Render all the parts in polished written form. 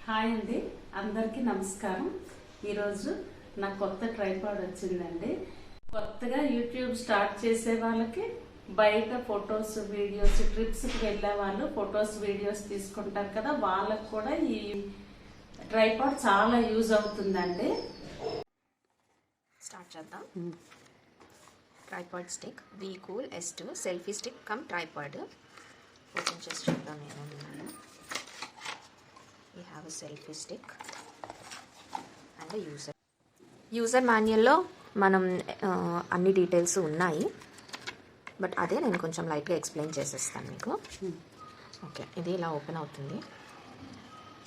Hi అండి, అందరికీ నమస్కారం. ఈరోజు నా కొత్త ట్రైపాడ్ వచ్చిందండి. కొత్తగా యూట్యూబ్ స్టార్ట్ చేసే వాళ్ళకి బయట ఫొటోస్ వీడియోస్ ట్రిప్స్కి వెళ్ళే వాళ్ళు ఫొటోస్ వీడియోస్ తీసుకుంటారు కదా, వాళ్ళకు కూడా ఈ ట్రైపాడ్ చాలా యూజ్ అవుతుందండి. స్టార్ట్ చేద్దాం. Tripod stick WeCool S2 selfie stick come tripod. Open చేసి చూద్దాం. నేను we have a selfie stick and a user మాన్యువల్లో మనం అన్ని డీటెయిల్స్ ఉన్నాయి, బట్ అదే నేను కొంచెం లైట్గా ఎక్స్ప్లెయిన్ చేసేస్తాను మీకు. ఓకే, ఇది ఇలా ఓపెన్ అవుతుంది.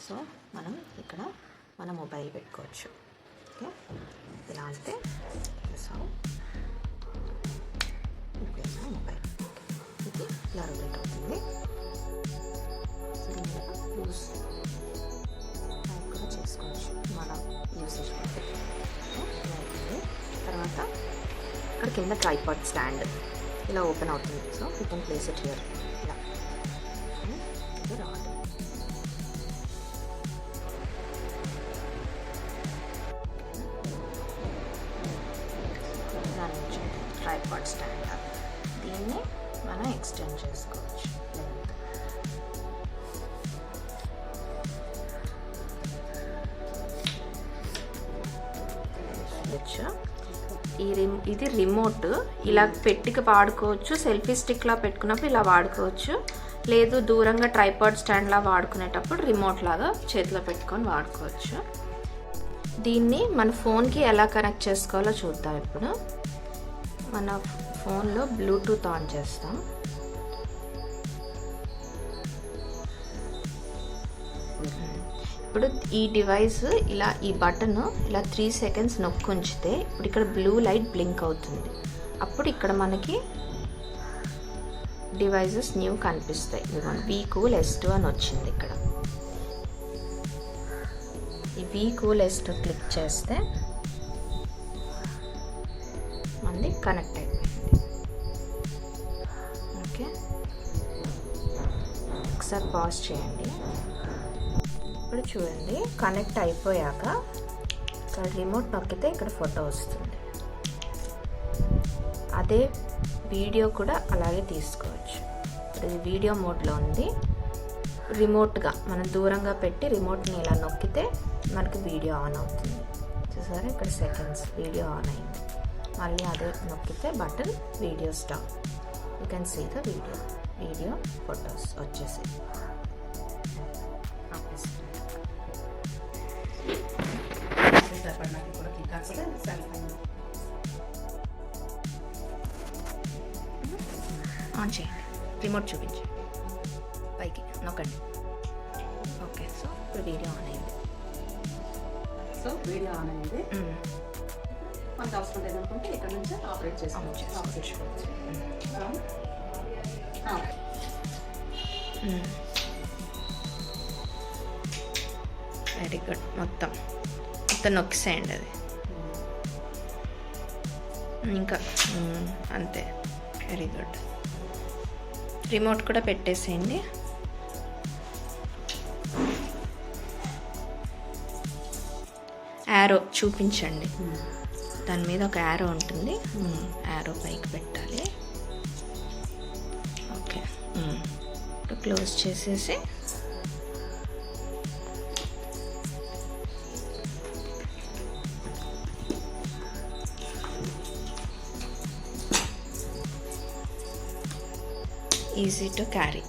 సో మనం ఇక్కడ మన మొబైల్ పెట్టుకోవచ్చు. ఓకే, ఇలా అంటే మొబైల్ ఇది ఇలా రొటేట్ అవుతుంది. లూజ్ కూడా చేసుకోవచ్చు మన యూసేజ్ బట్టి. తర్వాత ఇక్కడ కింద ట్రైపాడ్ స్టాండ్ ఇలా ఓపెన్ అవుతుంది. So you can place it here. ఇలా ఇది రాడ్. దాని నుంచి ట్రైపాడ్ స్టాండ్, దీన్ని మనం ఎక్స్టెండ్ చేసుకోవచ్చు. ఇది రిమోట్ ఇలా పెట్టిక వాడుకోవచ్చు. సెల్ఫీ స్టిక్లా పెట్టుకున్నప్పుడు ఇలా వాడుకోవచ్చు, లేదు దూరంగా ట్రైపాడ్ స్టాండ్లా వాడుకునేటప్పుడు రిమోట్ లాగా చేతిలో పెట్టుకొని వాడుకోవచ్చు. దీన్ని మన ఫోన్కి ఎలా కనెక్ట్ చేసుకోవాలో చూద్దాం. ఇప్పుడు మన ఫోన్లో బ్లూటూత్ ఆన్ చేస్తాం. ఇప్పుడు ఈ డివైస్ ఇలా ఈ బటన్ ఇలా 3 seconds నొక్కి ఉంచితే ఇప్పుడు ఇక్కడ బ్లూ లైట్ బ్లింక్ అవుతుంది. అప్పుడు ఇక్కడ మనకి డివైజెస్ న్యూ కనిపిస్తాయి. ఇదిగోండి WeCool S2 అని వచ్చింది. ఇక్కడ ఈ WeCool S2 క్లిక్ చేస్తే మనది కనెక్ట్ అయిపోయింది. ఓకే, ఒకసారి పాజ్ చేయండి. ఇప్పుడు చూడండి, కనెక్ట్ అయిపోయాక ఇక్కడ రిమోట్ నొక్కితే ఇక్కడ ఫోటో వస్తుంది. అదే వీడియో కూడా అలాగే తీసుకోవచ్చు. ఇప్పుడు ఇది వీడియో మోడ్లో ఉంది. రిమోట్గా మనం దూరంగా పెట్టి రిమోట్ని ఇలా నొక్కితే మనకి వీడియో ఆన్ అవుతుంది. చూసారా, ఇక్కడ సెకండ్స్ వీడియో ఆన్ అయింది. మళ్ళీ అదే నొక్కితే button video stop. You can see the video photos వచ్చేసి. ఆన్ చేయండి, రిమోట్ చూపించి పైకి నొక్కండి. ఓకే, సో ఇప్పుడు వీడియో ఆన్ అయింది. మనకు అవసరం లేదనుకుంటే ఇక్కడ నుంచి ఆపరేట్ చేసుకోవచ్చు. Very good. మొత్తం నొక్కిసేయండి అది. ఇంకా అంతే. Very good. రిమోట్ కూడా పెట్టేసేయండి. యారో చూపించండి. దాని మీద ఒక యారో ఉంటుంది. యారో పైకి పెట్టాలి. ఓకే, ఇప్పుడు క్లోజ్ చేసేసి easy to carry.